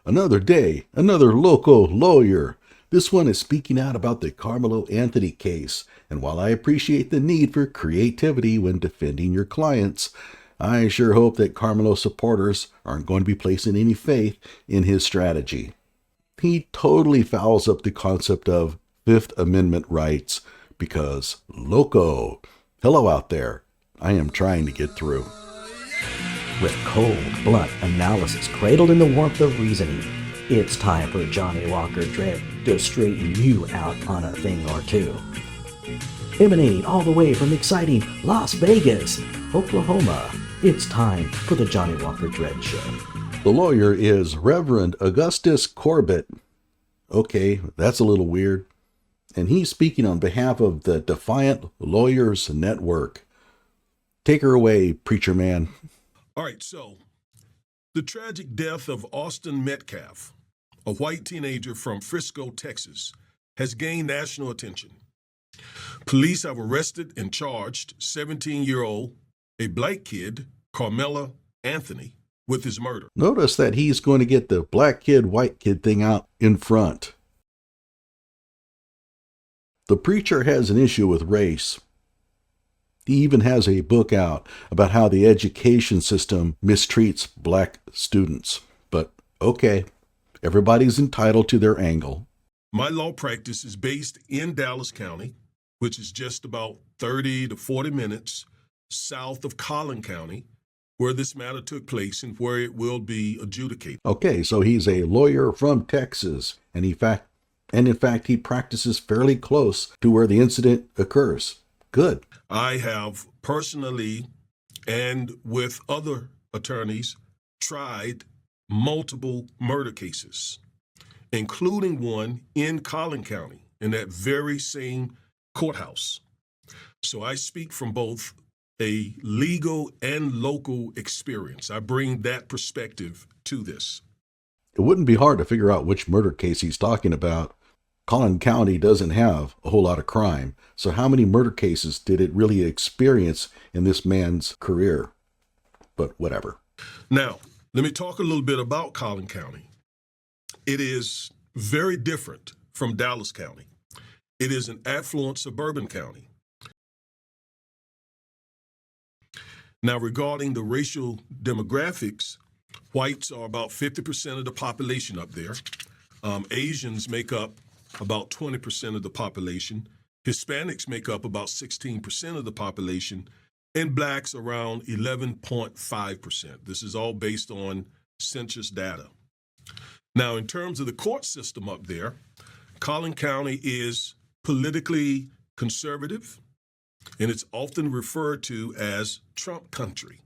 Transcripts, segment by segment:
Another day, another Loco lawyer. This one is speaking out about the Karmelo Anthony case, and while I appreciate the need for creativity when defending your clients, I sure hope that Karmelo supporters aren't going to be placing any faith in his strategy. He totally fouls up the concept of Fifth Amendment rights because Loco. Hello out there. I am trying to get through. With cold, blunt analysis cradled in the warmth of reasoning, it's time for Johnny Walker Dread to straighten you out on a thing or two. Emanating all the way from exciting Las Vegas, Oklahoma, it's time for the Johnny Walker Dread Show. The lawyer is Reverend Augustus Corbett. Okay, that's a little weird. And he's speaking on behalf of the Defiant Lawyers Network. Take her away, preacher man. All right, so the tragic death of Austin Metcalf, a white teenager from Frisco, Texas, has gained national attention. Police have arrested and charged 17-year-old, a black kid, Karmelo Anthony, with his murder. Notice that he's going to get the black kid, white kid thing out in front. The preacher has an issue with race. He even has a book out about how the education system mistreats black students. But okay, everybody's entitled to their angle. My law practice is based in Dallas County, which is just about 30 to 40 minutes south of Collin County, where this matter took place and where it will be adjudicated. Okay, so he's a lawyer from Texas, and in fact, he practices fairly close to where the incident occurs. Good. I have personally and with other attorneys tried multiple murder cases, including one in Collin County in that very same courthouse. So I speak from both a legal and local experience. I bring that perspective to this. It wouldn't be hard to figure out which murder case he's talking about. Collin County doesn't have a whole lot of crime, so how many murder cases did it really experience in this man's career? But whatever. Now, let me talk a little bit about Collin County. It is very different from Dallas County. It is an affluent suburban county. Now, regarding the racial demographics, whites are about 50% of the population up there. Asians make up about 20% of the population. Hispanics make up about 16% of the population, and blacks around 11.5%. This is all based on census data. Now, in terms of the court system up there, Collin County is politically conservative, and it's often referred to as Trump country.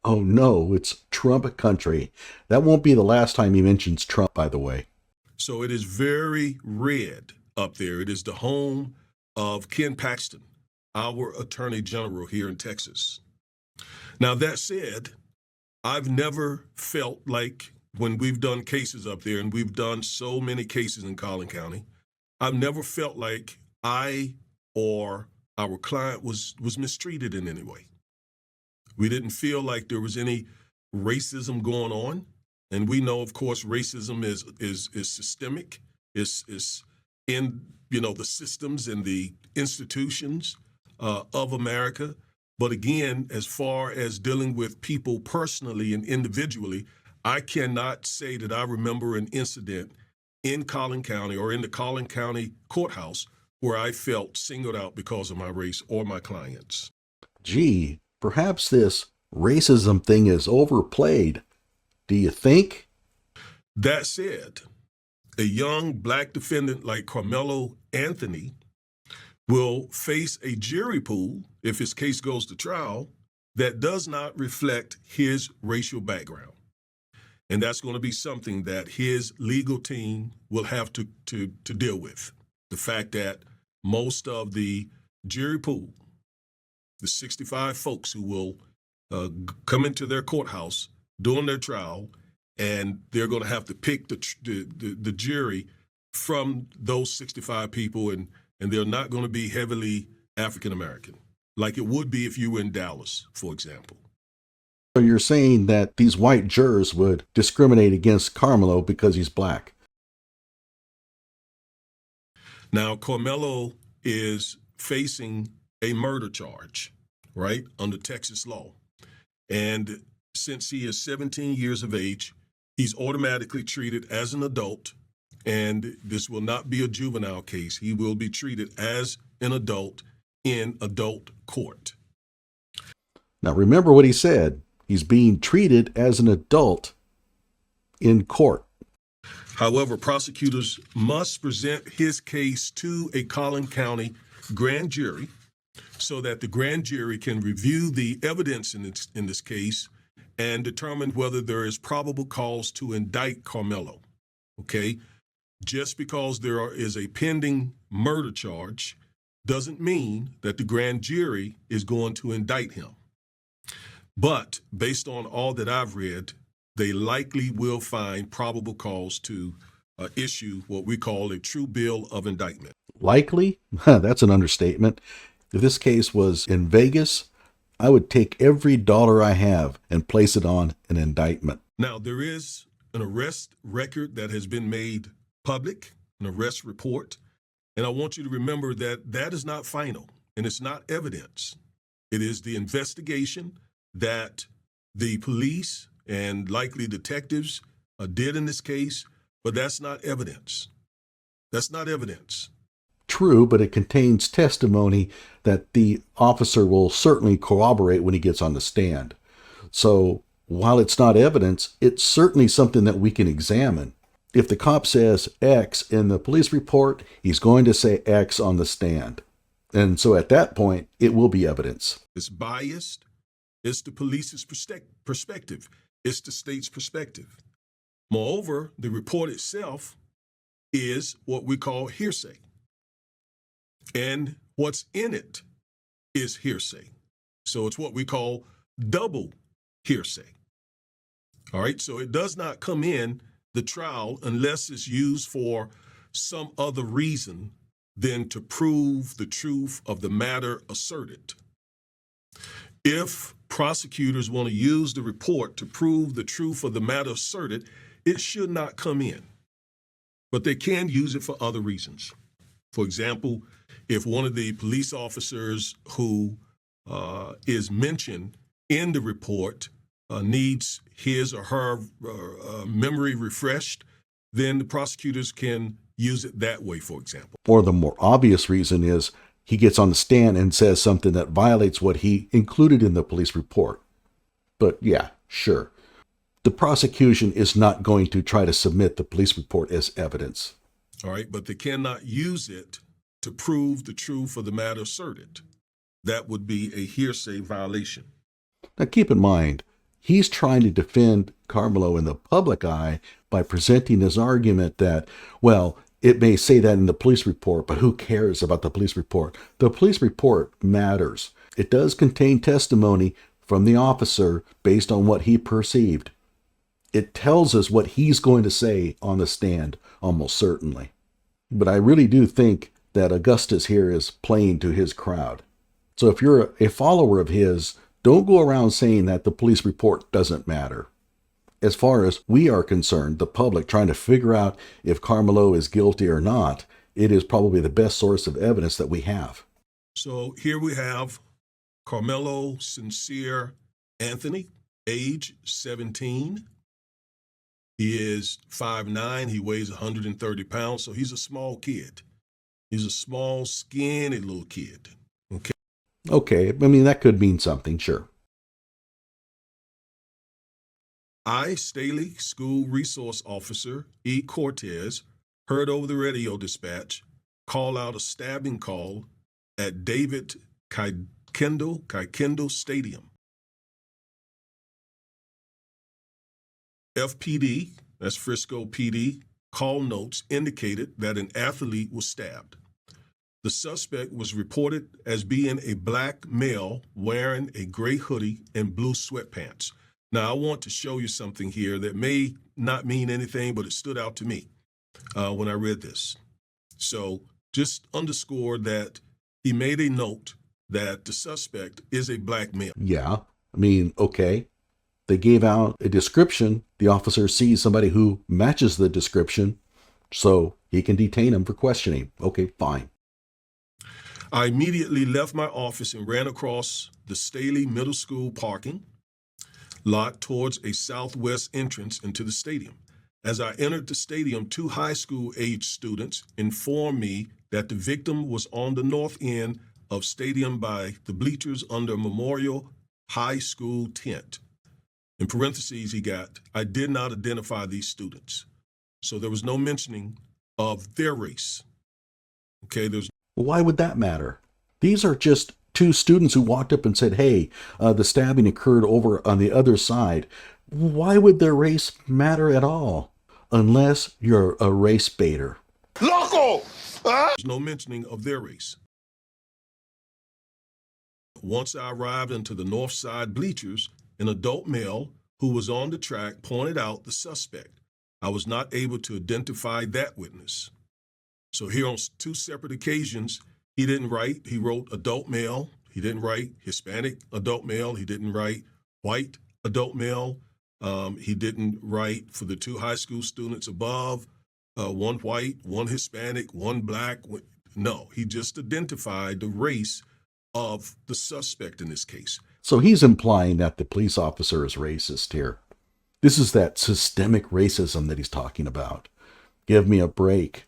Oh no, it's Trump country. That won't be the last time he mentions Trump, by the way. So it is very red up there. It is the home of Ken Paxton, our Attorney General here in Texas. Now, that said, I've never felt like when we've done cases up there, and we've done so many cases in Collin County, I've never felt like I or our client was mistreated in any way. We didn't feel like there was any racism going on. And we know, of course, racism is systemic. It's in, the systems and the institutions of America. But again, as far as dealing with people personally and individually, I cannot say that I remember an incident in Collin County or in the Collin County courthouse where I felt singled out because of my race or my clients. Gee, perhaps this racism thing is overplayed. Do you think? That said, a young black defendant like Karmelo Anthony will face a jury pool, if his case goes to trial, that does not reflect his racial background. And that's going to be something that his legal team will have to deal with. The fact that most of the jury pool, the 65 folks who will come into their courthouse during their trial, and they're going to have to pick the jury from those 65 people, and they're not going to be heavily African American, like it would be if you were in Dallas, for example. So you're saying that these white jurors would discriminate against Karmelo because he's black? Now, Karmelo is facing a murder charge, right, under Texas law. And since he is 17 years of age, he's automatically treated as an adult. And this will not be a juvenile case. He will be treated as an adult in adult court. Now, remember what he said. He's being treated as an adult in court. However, prosecutors must present his case to a Collin County grand jury so that the grand jury can review the evidence in this case and determine whether there is probable cause to indict Karmelo. Okay? Just because there is a pending murder charge doesn't mean that the grand jury is going to indict him. But based on all that I've read, they likely will find probable cause to issue what we call a true bill of indictment. Likely? That's an understatement. If this case was in Vegas, I would take every dollar I have and place it on an indictment. Now, there is an arrest record that has been made public, an arrest report. And I want you to remember that that is not final and it's not evidence. It is the investigation that the police and likely detectives did in this case, but that's not evidence. That's not evidence. True, but it contains testimony that the officer will certainly corroborate when he gets on the stand. So while it's not evidence, it's certainly something that we can examine. If the cop says X in the police report, he's going to say X on the stand. And so at that point, it will be evidence. It's biased. It's the police's perspective. It's the state's perspective. Moreover, the report itself is what we call hearsay. And what's in it is hearsay. So it's what we call double hearsay. All right, so it does not come in the trial unless it's used for some other reason than to prove the truth of the matter asserted. If prosecutors want to use the report to prove the truth of the matter asserted, it should not come in. But they can use it for other reasons. For example, if one of the police officers who is mentioned in the report needs his or her memory refreshed, then the prosecutors can use it that way, for example. Or the more obvious reason is he gets on the stand and says something that violates what he included in the police report. But yeah, sure. The prosecution is not going to try to submit the police report as evidence. All right, but they cannot use it to prove the truth of the matter asserted. That would be a hearsay violation. Now keep in mind, he's trying to defend Karmelo in the public eye by presenting his argument that, well, it may say that in the police report, but who cares about the police report? The police report matters. It does contain testimony from the officer based on what he perceived. It tells us what he's going to say on the stand, almost certainly. But I really do think that Augustus here is playing to his crowd. So if you're a follower of his, don't go around saying that the police report doesn't matter. As far as we are concerned, the public trying to figure out if Karmelo is guilty or not, it is probably the best source of evidence that we have. So here we have Karmelo Sincere Anthony, age 17. He is 5'9". He weighs 130 pounds, so he's a small kid. He's a small, skinny little kid. Okay, I mean, that could mean something, sure. I, Staley School Resource Officer E. Cortez, heard over the radio dispatch call out a stabbing call at David Kuykendall Stadium. FPD, that's Frisco PD, call notes indicated that an athlete was stabbed. The suspect was reported as being a black male wearing a gray hoodie and blue sweatpants. Now, I want to show you something here that may not mean anything, but it stood out to me when I read this. So just underscore that he made a note that the suspect is a black male. Yeah, I mean, okay. They gave out a description. The officer sees somebody who matches the description, so he can detain him for questioning. Okay, fine. I immediately left my office and ran across the Staley Middle School parking lot towards a southwest entrance into the stadium. As I entered the stadium, 2 high school age students informed me that the victim was on the north end of stadium by the bleachers under Memorial High School tent. In parentheses, he got, I did not identify these students. So there was no mentioning of their race. Okay, Why would that matter? These are just 2 students who walked up and said, hey, the stabbing occurred over on the other side. Why would their race matter at all? Unless you're a race baiter. Loco! There's no mentioning of their race. Once I arrived into the north side bleachers, an adult male who was on the track pointed out the suspect. I was not able to identify that witness. So here on 2 separate occasions, he didn't write. He wrote adult male. He didn't write Hispanic adult male. He didn't write white adult male. He didn't write for the 2 high school students above, 1 white, 1 Hispanic, 1 black. No, he just identified the race of the suspect in this case. So he's implying that the police officer is racist here. This is that systemic racism that he's talking about. Give me a break.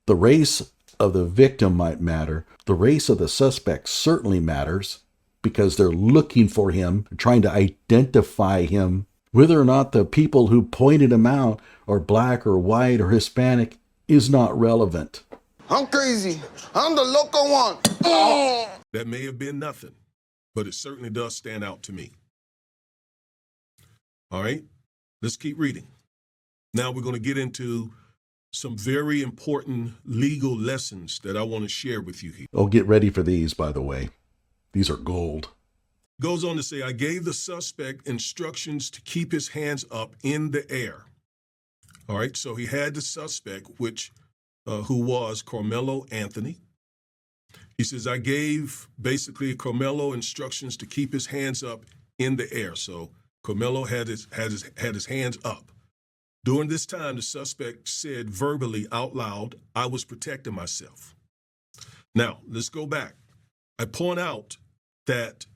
The race of the victim might matter. The race of the suspect certainly matters because they're looking for him, trying to identify him. Whether or not the people who pointed him out are black or white or Hispanic is not relevant. I'm crazy. I'm the loco one. That may have been nothing, but it certainly does stand out to me. All right, let's keep reading. Now we're going to get into some very important legal lessons that I want to share with you here. Oh, get ready for these, by the way. These are gold. Goes on to say, I gave the suspect instructions to keep his hands up in the air. All right, so he had the suspect, who was Karmelo Anthony. He says, I gave basically Karmelo instructions to keep his hands up in the air. So Karmelo had his hands up. During this time, the suspect said verbally out loud, I was protecting myself. Now, let's go back. I point out that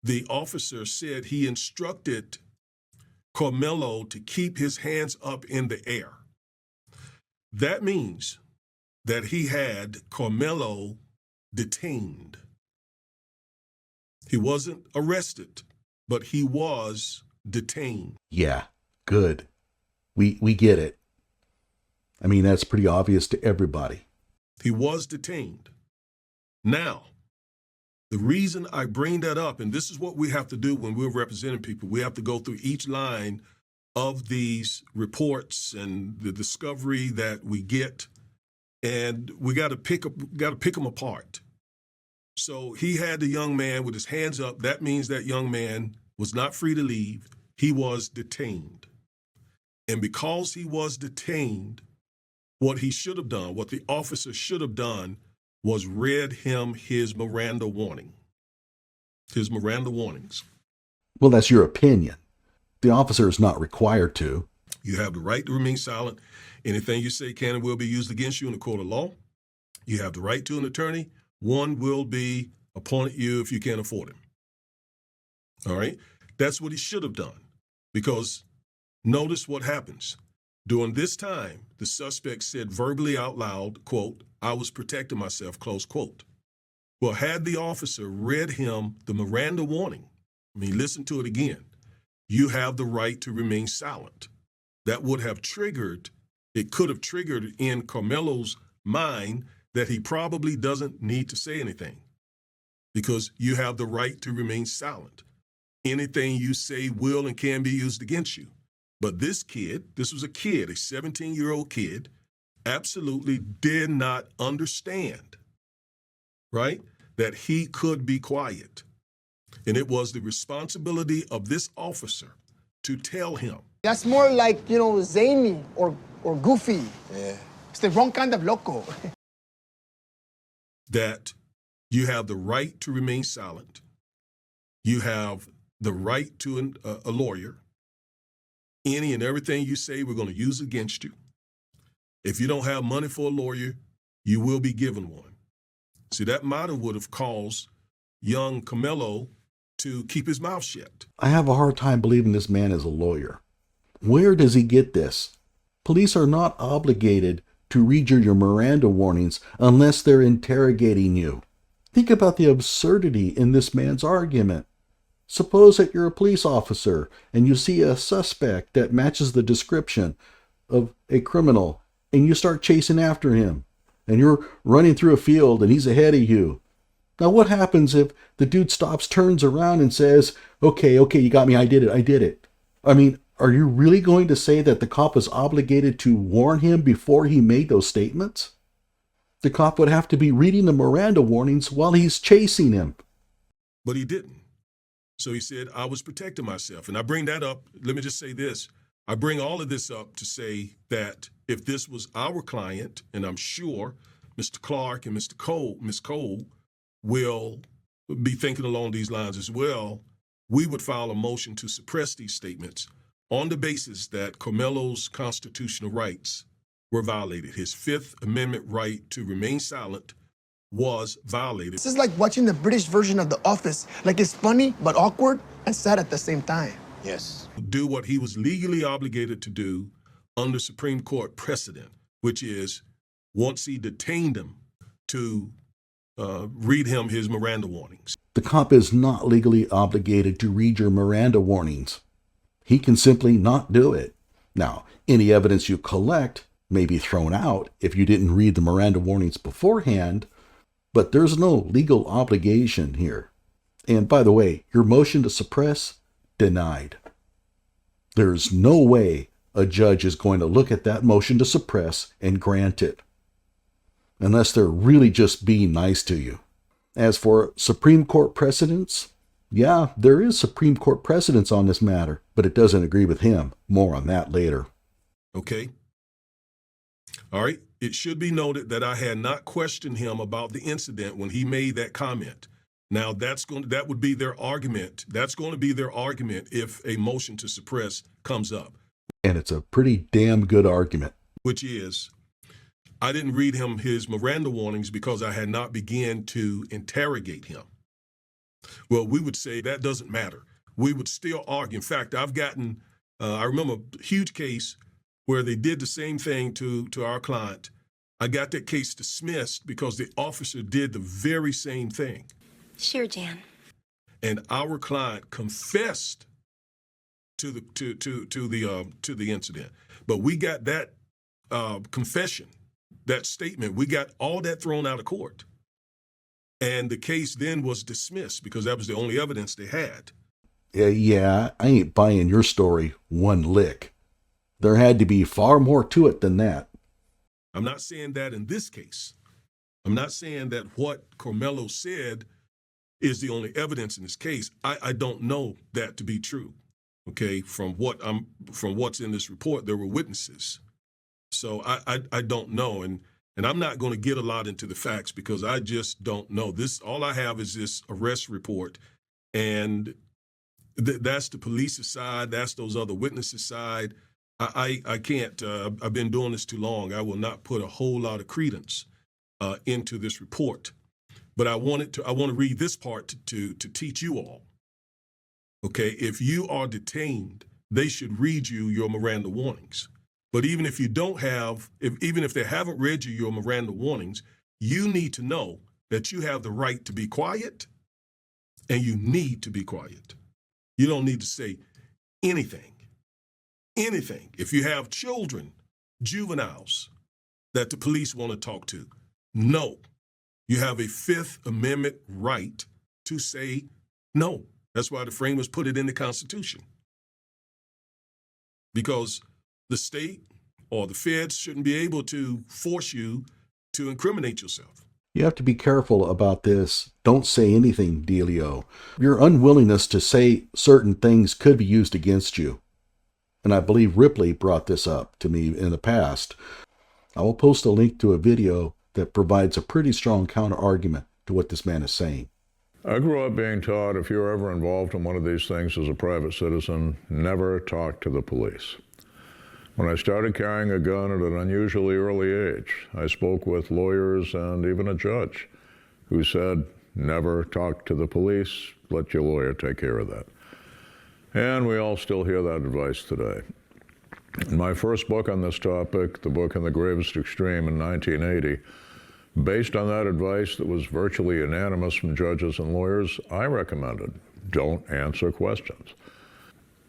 the officer said he instructed Karmelo to keep his hands up in the air. That means that he had Karmelo detained. He wasn't arrested, but he was detained. Yeah, good. We get it. I mean, that's pretty obvious to everybody. He was detained. Now, the reason I bring that up, and this is what we have to do when we're representing people, we have to go through each line of these reports and the discovery that we get, and we got to pick them apart. So he had the young man with his hands up. That means that young man was not free to leave. He was detained. And because he was detained, what he should have done, what the officer should have done, was read him his Miranda warning. His Miranda warnings. Well, that's your opinion. The officer is not required to. You have the right to remain silent. Anything you say can and will be used against you in a court of law. You have the right to an attorney. One will be appointed you if you can't afford him. All right? That's what he should have done. Because notice what happens. During this time, the suspect said verbally out loud, quote, I was protecting myself, close quote. Well, had the officer read him the Miranda warning, listen to it again. You have the right to remain silent. That would have triggered, it could have triggered in Karmelo's mind that he probably doesn't need to say anything because you have the right to remain silent. Anything you say will and can be used against you. But this was a kid, a 17-year-old kid, absolutely did not understand, right, that he could be quiet. And it was the responsibility of this officer to tell him. That's more like, zany or goofy. Yeah. It's the wrong kind of loco. That you have the right to remain silent. You have the right to a lawyer. Any and everything you say, we're going to use against you. If you don't have money for a lawyer, you will be given one. See, that motto would have caused young Karmelo to keep his mouth shut. I have a hard time believing this man is a lawyer. Where does he get this? Police are not obligated to read your Miranda warnings unless they're interrogating you. Think about the absurdity in this man's argument. Suppose that you're a police officer and you see a suspect that matches the description of a criminal and you start chasing after him and you're running through a field and he's ahead of you. Now what happens if the dude stops, turns around and says, okay, you got me, I did it. I mean, are you really going to say that the cop was obligated to warn him before he made those statements? The cop would have to be reading the Miranda warnings while he's chasing him. But he didn't. So he said, I was protecting myself. And I bring that up. Let me just say this. I bring all of this up to say that if this was our client, and I'm sure Mr. Clark and Ms. Cole will be thinking along these lines as well, we would file a motion to suppress these statements on the basis that Karmelo's constitutional rights were violated. His Fifth Amendment right to remain silent was violated. This is like watching the British version of The Office. Like, it's funny, but awkward and sad at the same time. Yes. Do what he was legally obligated to do under Supreme Court precedent, which is once he detained him to read him his Miranda warnings. The cop is not legally obligated to read your Miranda warnings. He can simply not do it. Now, any evidence you collect may be thrown out if you didn't read the Miranda warnings beforehand, but there's no legal obligation here. And by the way, your motion to suppress, denied. There's no way a judge is going to look at that motion to suppress and grant it, unless they're really just being nice to you. As for Supreme Court precedents, yeah, there is Supreme Court precedents on this matter, but it doesn't agree with him. More on that later. Okay. All right. It should be noted that I had not questioned him about the incident when he made that comment. Now, that would be their argument. That's going to be their argument if a motion to suppress comes up. And it's a pretty damn good argument. Which is, I didn't read him his Miranda warnings because I had not begun to interrogate him. Well, we would say that doesn't matter. We would still argue. In fact, I've gotten, I remember a huge case where they did the same thing to our client. I got that case dismissed because the officer did the very same thing. Sure, Jan. And our client confessed to the incident. But we got that confession, that statement, we got all that thrown out of court. And the case then was dismissed because that was the only evidence they had. Yeah, I ain't buying your story one lick. There had to be far more to it than that. I'm not saying that in this case. I'm not saying that what Karmelo said is the only evidence in this case. I don't know that to be true. Okay, from what's in this report, there were witnesses. So I don't know, and I'm not going to get a lot into the facts because I just don't know. All I have is this arrest report, and that's the police's side. That's those other witnesses' side. I can't. I've been doing this too long. I will not put a whole lot of credence into this report. But I want to read this part to teach you all. Okay, if you are detained, they should read you your Miranda warnings. But even if you don't have, even if they haven't read you your Miranda warnings, you need to know that you have the right to be quiet, and you need to be quiet. You don't need to say anything. Anything. If you have children, juveniles, that the police want to talk to, no. You have a Fifth Amendment right to say no. That's why the framers put it in the Constitution. Because the state or the feds shouldn't be able to force you to incriminate yourself. You have to be careful about this. Don't say anything, Delio. Your unwillingness to say certain things could be used against you. And I believe Ripley brought this up to me in the past. I will post a link to a video that provides a pretty strong counter-argument to what this man is saying. I grew up being taught if you're ever involved in one of these things as a private citizen, never talk to the police. When I started carrying a gun at an unusually early age, I spoke with lawyers and even a judge who said, never talk to the police, let your lawyer take care of that. And we all still hear that advice today. In my first book on this topic, The Book in the Gravest Extreme in 1980, based on that advice that was virtually unanimous from judges and lawyers, I recommended don't answer questions.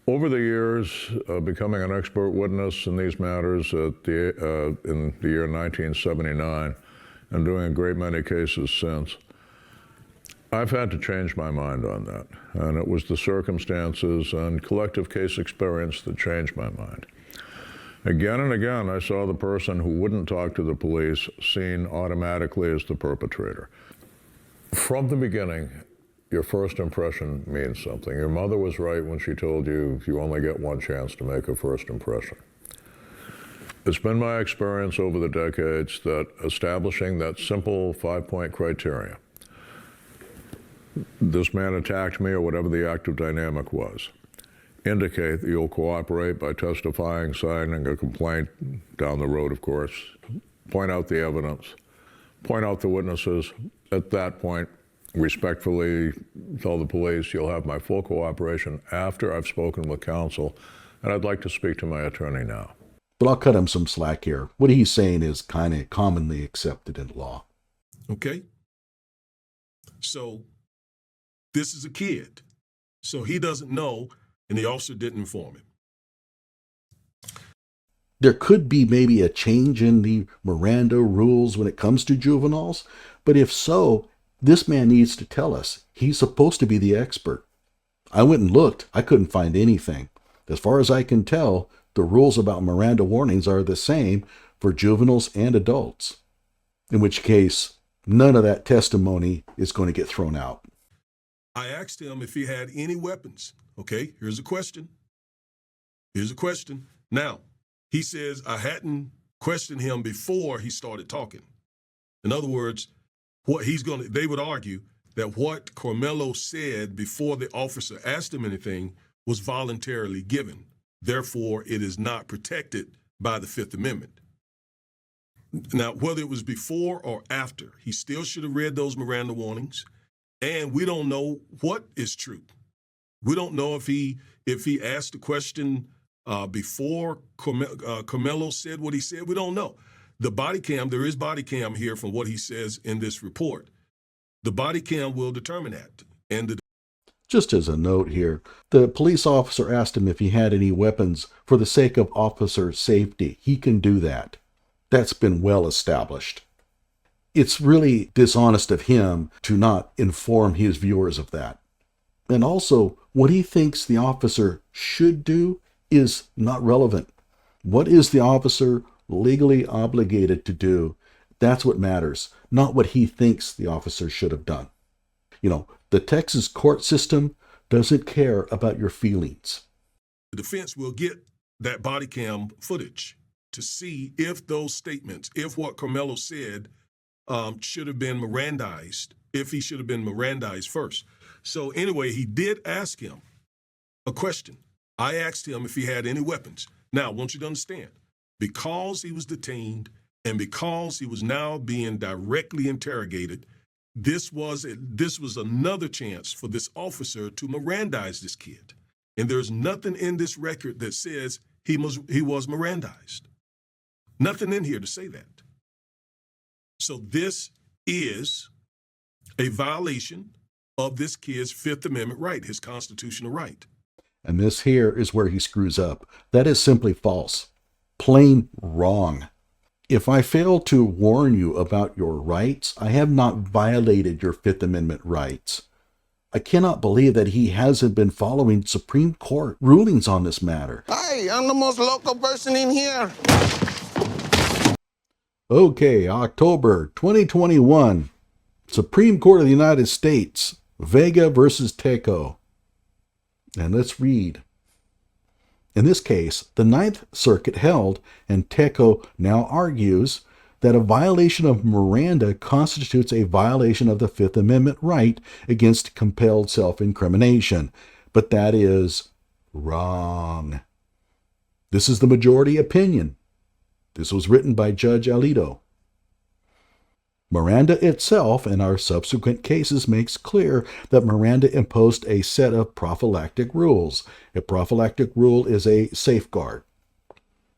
Over the years, becoming an expert witness in these matters in the year 1979 and doing a great many cases since, I've had to change my mind on that. And it was the circumstances and collective case experience that changed my mind. Again and again, I saw the person who wouldn't talk to the police seen automatically as the perpetrator. From the beginning, your first impression means something. Your mother was right when she told you you only get one chance to make a first impression. It's been my experience over the decades that establishing that simple 5-point criteria, this man attacked me or whatever the active dynamic was, indicate that you'll cooperate by testifying, signing a complaint down the road, of course, point out the evidence, point out the witnesses. At that point, respectfully tell the police you'll have my full cooperation after I've spoken with counsel, and I'd like to speak to my attorney now. But I'll cut him some slack here. What he's saying is kind of commonly accepted in law. Okay? So this is a kid. So he doesn't know, and the officer didn't inform him. There could be maybe a change in the Miranda rules when it comes to juveniles, but if so, this man needs to tell us. He's supposed to be the expert. I went and looked. I couldn't find anything. As far as I can tell, the rules about Miranda warnings are the same for juveniles and adults, in which case none of that testimony is going to get thrown out. I asked him if he had any weapons. Okay, here's a question. Here's a question. Now, he says I hadn't questioned him before he started talking. In other words, they would argue that what Karmelo said before the officer asked him anything was voluntarily given. Therefore, it is not protected by the Fifth Amendment. Now, whether it was before or after, he still should have read those Miranda warnings, and we don't know what is true. We don't know if he asked the question before Karmelo said what he said. We don't know. The body cam, there is body cam here from what he says in this report. The body cam will determine that. And just as a note here, the police officer asked him if he had any weapons for the sake of officer safety. He can do that. That's been well established. It's really dishonest of him to not inform his viewers of that. And also, what he thinks the officer should do is not relevant. What is the officer legally obligated to do? That's what matters, not what he thinks the officer should have done. You know, the Texas court system doesn't care about your feelings. The defense will get that body cam footage to see if those statements, if what Karmelo said should have been Mirandized, if he should have been Mirandized first. So anyway, he did ask him a question. I asked him if he had any weapons. Now, I want you to understand, because he was detained and because he was now being directly interrogated, this was another chance for this officer to Mirandize this kid. And there's nothing in this record that says he was Mirandized. Nothing in here to say that. So this is a violation of this kid's Fifth Amendment right, his constitutional right. And this here is where he screws up. That is simply false. Plain wrong. If I fail to warn you about your rights, I have not violated your Fifth Amendment rights. I cannot believe that he hasn't been following Supreme Court rulings on this matter. Hey, I'm the most local person in here. Okay, October 2021. Supreme Court of the United States, Vega versus Teco. And let's read. In this case, the Ninth Circuit held, and Teco now argues, that a violation of Miranda constitutes a violation of the Fifth Amendment right against compelled self-incrimination. But that is wrong. This is the majority opinion. This was written by Judge Alito. Miranda itself and our subsequent cases makes clear that Miranda imposed a set of prophylactic rules. A prophylactic rule is a safeguard.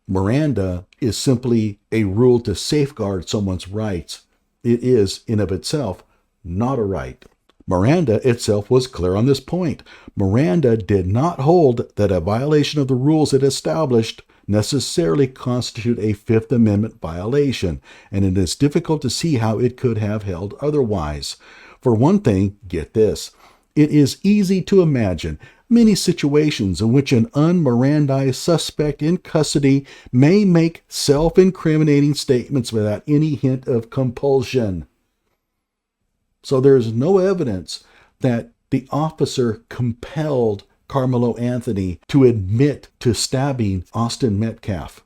Miranda is simply a rule to safeguard someone's rights. It is, in of itself, not a right. Miranda itself was clear on this point. Miranda did not hold that a violation of the rules it established necessarily constitute a Fifth Amendment violation, and it is difficult to see how it could have held otherwise. For one thing, get this, it is easy to imagine many situations in which an un-Mirandized suspect in custody may make self-incriminating statements without any hint of compulsion. So there is no evidence that the officer compelled Karmelo Anthony to admit to stabbing Austin Metcalf,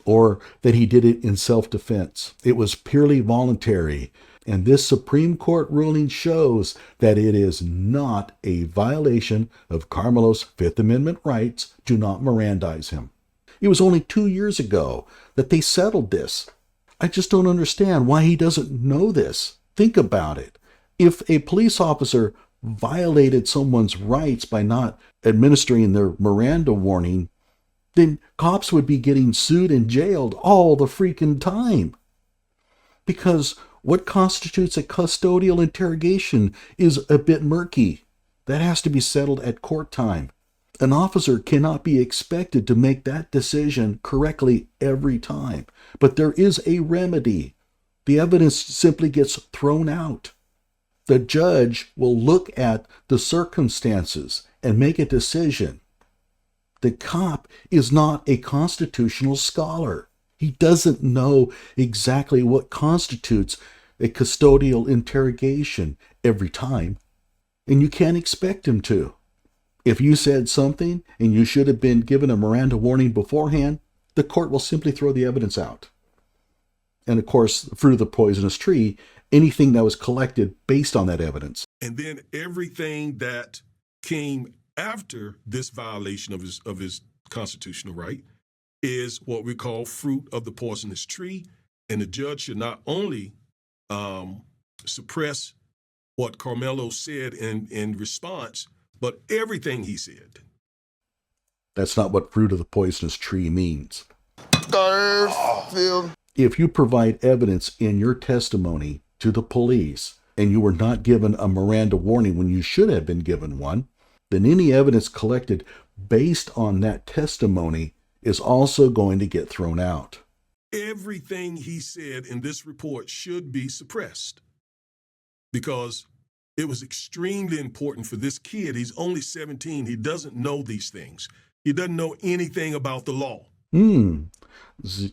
or that he did it in self-defense. It was purely voluntary, and this Supreme Court ruling shows that it is not a violation of Karmelo's Fifth Amendment rights to not Mirandize him. It was only 2 years ago that they settled this. I just don't understand why he doesn't know this. Think about it. If a police officer violated someone's rights by not administering their Miranda warning, then cops would be getting sued and jailed all the freaking time. Because what constitutes a custodial interrogation is a bit murky. That has to be settled at court time. An officer cannot be expected to make that decision correctly every time. But there is a remedy. The evidence simply gets thrown out. The judge will look at the circumstances and make a decision. The cop is not a constitutional scholar. He doesn't know exactly what constitutes a custodial interrogation every time, and you can't expect him to. If you said something and you should have been given a Miranda warning beforehand, the court will simply throw the evidence out. And of course, the fruit of the poisonous tree, anything that was collected based on that evidence. And then everything that came after this violation of his constitutional right is what we call fruit of the poisonous tree. And the judge should not only suppress what Karmelo said in response, but everything he said. That's not what fruit of the poisonous tree means. Garfield. If you provide evidence in your testimony to the police and you were not given a Miranda warning when you should have been given one, then any evidence collected based on that testimony is also going to get thrown out. Everything he said in this report should be suppressed because it was extremely important for this kid. He's only 17. He doesn't know these things. He doesn't know anything about the law.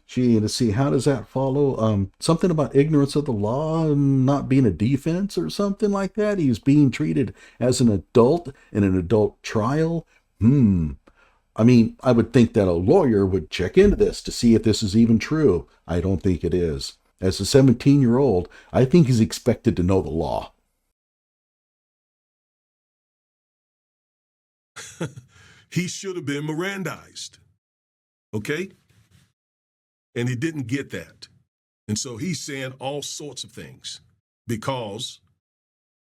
Gee, let's see, how does that follow? Something about ignorance of the law not being a defense or something like that? He's being treated as an adult in an adult trial? I mean, I would think that a lawyer would check into this to see if this is even true. I don't think it is. As a 17-year-old, I think he's expected to know the law. He should have been Mirandized. Okay? And he didn't get that. And so he's saying all sorts of things because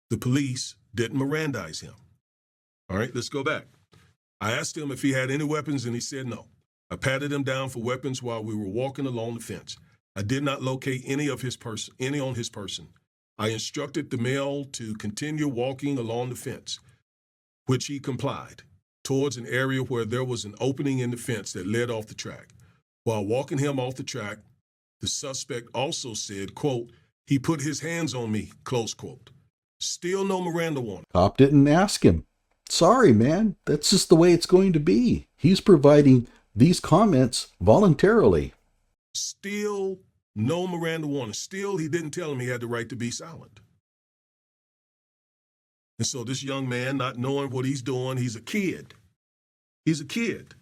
the police didn't Mirandize him. All right, let's go back. I asked him if he had any weapons, and he said no. I patted him down for weapons while we were walking along the fence. I did not locate any on his person. I instructed the male to continue walking along the fence, which he complied, towards an area where there was an opening in the fence that led off the track. While walking him off the track, the suspect also said, quote, he put his hands on me, close quote. Still no Miranda warning. Cop didn't ask him. Sorry, man. That's just the way it's going to be. He's providing these comments voluntarily. Still no Miranda warning. Still, he didn't tell him he had the right to be silent. And so this young man, not knowing what he's doing, he's a kid. He's a kid,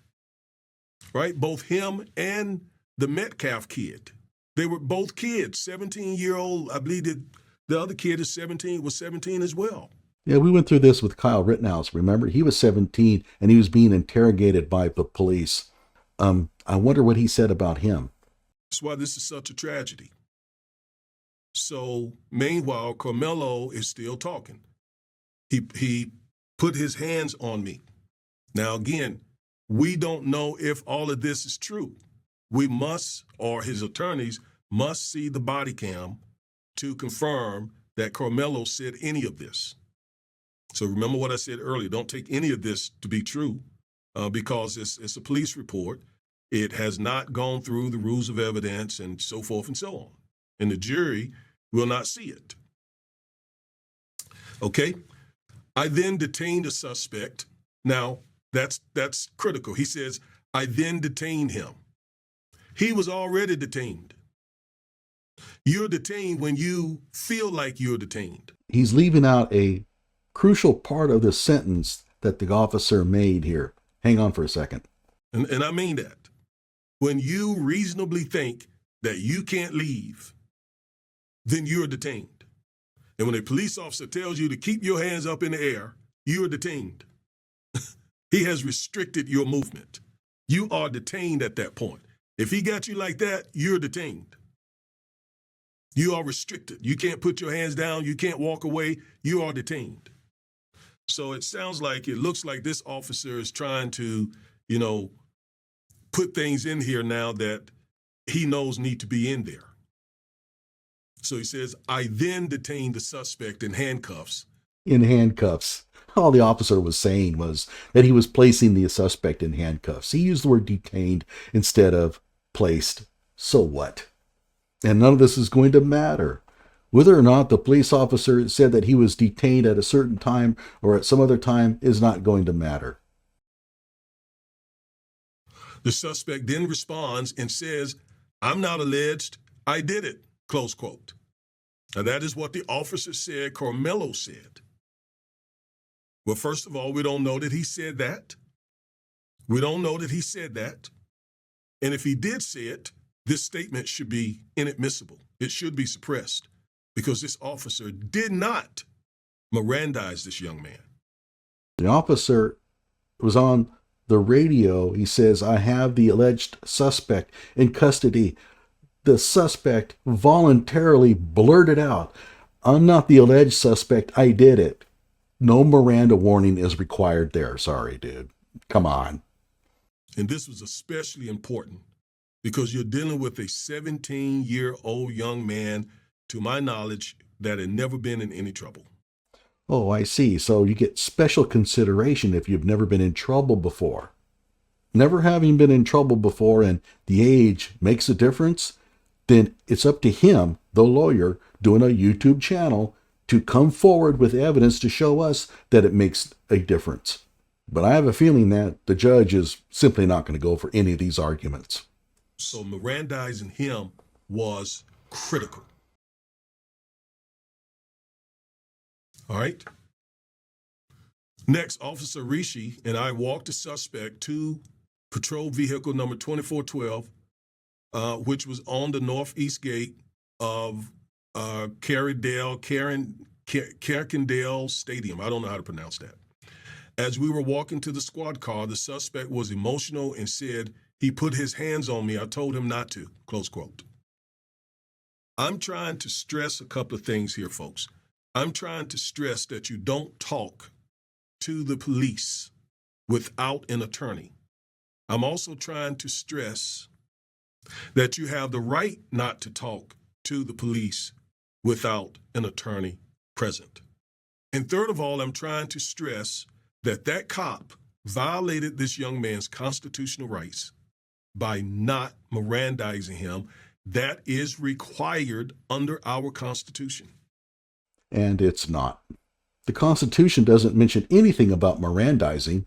right? Both him and the Metcalf kid They were both kids, 17-year-old. I believe that the other kid was 17 as well. Yeah, we went through this with Kyle Rittenhouse. Remember, he was 17 and he was being interrogated by the police. I wonder what he said about him. That's why this is such a tragedy. So, meanwhile, Karmelo is still talking. He put his hands on me. Now, again, we don't know if all of this is true. We must, or his attorneys must see the body cam to confirm that Karmelo said any of this. So remember what I said earlier, don't take any of this to be true because it's a police report. It has not gone through the rules of evidence and so forth and so on. And the jury will not see it. Okay, I then detained a suspect. Now, that's critical. He says, I then detained him. He was already detained. You're detained when you feel like you're detained. He's leaving out a crucial part of the sentence that the officer made here. Hang on for a second. And I mean that. When you reasonably think that you can't leave, then you're detained. And when a police officer tells you to keep your hands up in the air, you're detained. He has restricted your movement. You are detained at that point. If he got you like that, you're detained. You are restricted. You can't put your hands down. You can't walk away. You are detained. So it looks like this officer is trying to, put things in here now that he knows need to be in there. So he says, I then detained the suspect in handcuffs. In handcuffs. All the officer was saying was that he was placing the suspect in handcuffs. He used the word detained instead of placed. So what? And none of this is going to matter. Whether or not the police officer said that he was detained at a certain time or at some other time is not going to matter. The suspect then responds and says, I'm not alleged, I did it, close quote. Now that is what the officer said, Karmelo said. Well, first of all, we don't know that he said that. We don't know that he said that. And if he did say it, this statement should be inadmissible. It should be suppressed because this officer did not Mirandize this young man. The officer was on the radio. He says, I have the alleged suspect in custody. The suspect voluntarily blurted out, I'm not the alleged suspect, I did it. No Miranda warning is required there. Sorry, dude. Come on. And this was especially important because you're dealing with a 17-year-old young man, to my knowledge, that had never been in any trouble. Oh, I see. So you get special consideration if you've never been in trouble before. Never having been in trouble before and the age makes a difference, then it's up to him, the lawyer, doing a YouTube channel to come forward with evidence to show us that it makes a difference. But I have a feeling that the judge is simply not going to go for any of these arguments. So Mirandizing him was critical. All right. Next, Officer Rishi and I walked the suspect to patrol vehicle number 2412, which was on the northeast gate of Carindale Stadium. I don't know how to pronounce that. As we were walking to the squad car, the suspect was emotional and said, he put his hands on me. I told him not to, close quote. I'm trying to stress a couple of things here, folks. I'm trying to stress that you don't talk to the police without an attorney. I'm also trying to stress that you have the right not to talk to the police without an attorney present. And third of all, I'm trying to stress that that cop violated this young man's constitutional rights by not Mirandizing him. That is required under our Constitution. And it's not. The Constitution doesn't mention anything about Mirandizing.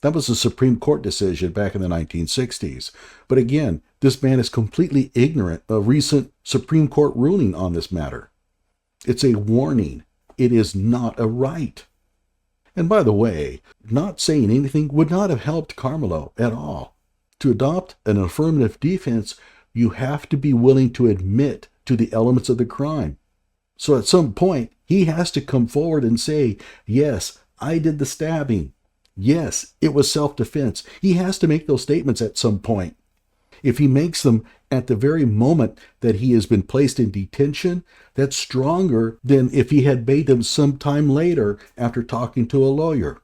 That was a Supreme Court decision back in the 1960s. But again, this man is completely ignorant of recent Supreme Court ruling on this matter. It's a warning. It is not a right. And by the way, not saying anything would not have helped Karmelo at all. To adopt an affirmative defense You have to be willing to admit to the elements of the crime. So at some point, he has to come forward and say, yes, I did the stabbing. Yes, it was self-defense. He has to make those statements at some point. If he makes them at the very moment that he has been placed in detention, that's stronger than if he had made them some time later after talking to a lawyer.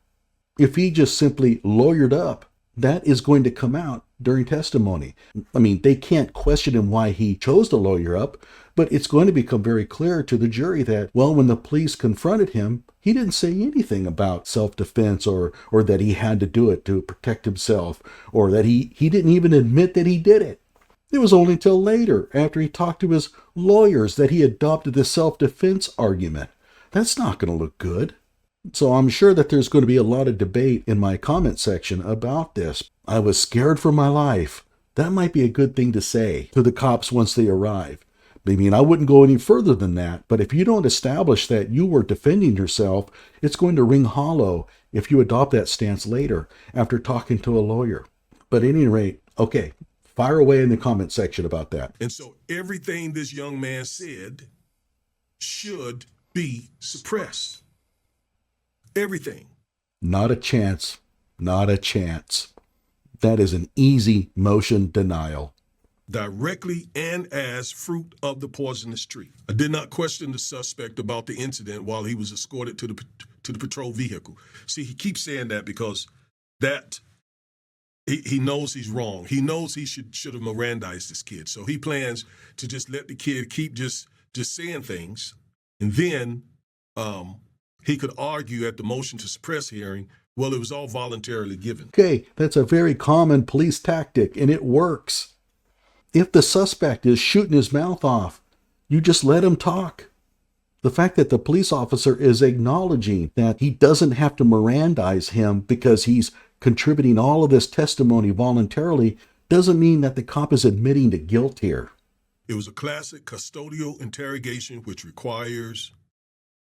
If he just simply lawyered up, that is going to come out during testimony. I mean, they can't question him why he chose to lawyer up, but it's going to become very clear to the jury that, well, when the police confronted him, he didn't say anything about self-defense or that he had to do it to protect himself, or that he didn't even admit that he did it. It was only until later, after he talked to his lawyers, that he adopted the self-defense argument. That's not going to look good. So I'm sure that there's going to be a lot of debate in my comment section about this. I was scared for my life. That might be a good thing to say to the cops once they arrive. I mean, I wouldn't go any further than that, but if you don't establish that you were defending yourself, it's going to ring hollow if you adopt that stance later after talking to a lawyer. But at any rate, okay, fire away in the comment section about that. And so everything this young man said should be suppressed. Everything. Not a chance. Not a chance. That is an easy motion denial. Directly and as fruit of the poisonous tree. I did not question the suspect about the incident while he was escorted to the patrol vehicle. See, he keeps saying that because that he knows he's wrong. He knows he should have Mirandized this kid. So he plans to just let the kid keep just saying things, and then he could argue at the motion to suppress hearing, well, it was all voluntarily given. Okay, that's a very common police tactic, and it works. If the suspect is shooting his mouth off, you just let him talk. The fact that the police officer is acknowledging that he doesn't have to Mirandize him because he's contributing all of this testimony voluntarily doesn't mean that the cop is admitting to guilt here. It was a classic custodial interrogation which requires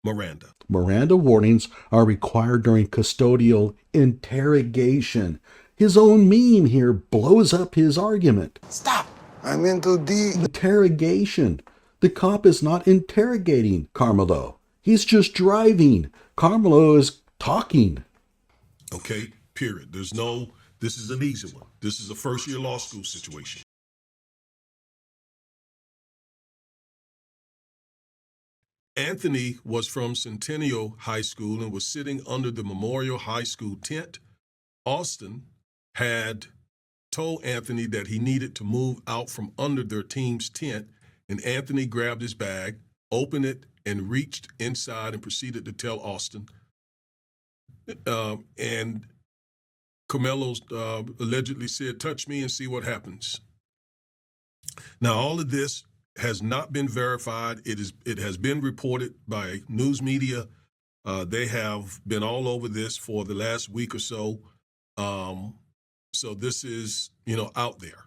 Miranda. Miranda warnings are required during custodial interrogation. His own meme here blows up his argument. Stop. I'm in too deep. Interrogation. The cop is not interrogating Karmelo. He's just driving. Karmelo is talking. Okay, period. This is an easy one. This is a first-year law school situation. Anthony was from Centennial High School and was sitting under the Memorial High School tent. Austin had told Anthony that he needed to move out from under their team's tent, and Anthony grabbed his bag, opened it, and reached inside and proceeded to tell Austin. And Karmelo allegedly said, "Touch me and see what happens." Now, all of this has not been verified. It has been reported by news media. They have been all over this for the last week or so. So this is, out there.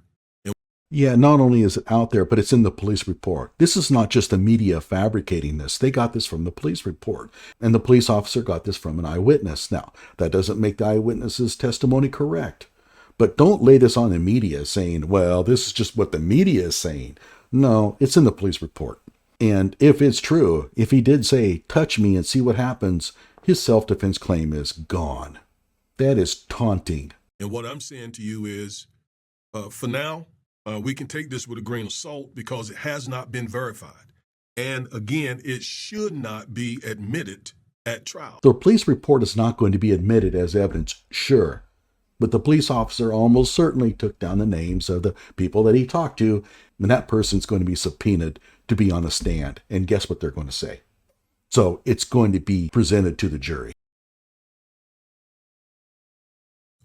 Yeah, not only is it out there, but it's in the police report. This is not just the media fabricating this. They got this from the police report. And the police officer got this from an eyewitness. Now, that doesn't make the eyewitness's testimony correct. But don't lay this on the media saying, well, this is just what the media is saying. No, it's in the police report. And if it's true, if he did say, touch me and see what happens, his self-defense claim is gone. That is taunting. And what I'm saying to you is, for now, we can take this with a grain of salt because it has not been verified. And again, it should not be admitted at trial. The police report is not going to be admitted as evidence, sure. But the police officer almost certainly took down the names of the people that he talked to, and that person's going to be subpoenaed to be on the stand. And guess what they're going to say? So it's going to be presented to the jury.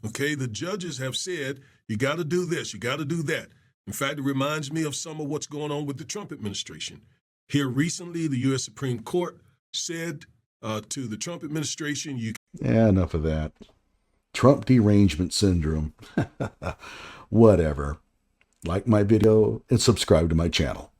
Okay, the judges have said, you got to do this, you got to do that. In fact, it reminds me of some of what's going on with the Trump administration. Here recently, the U.S. Supreme Court said to the Trump administration, Yeah, enough of that. Trump derangement syndrome. Whatever. Like my video and subscribe to my channel.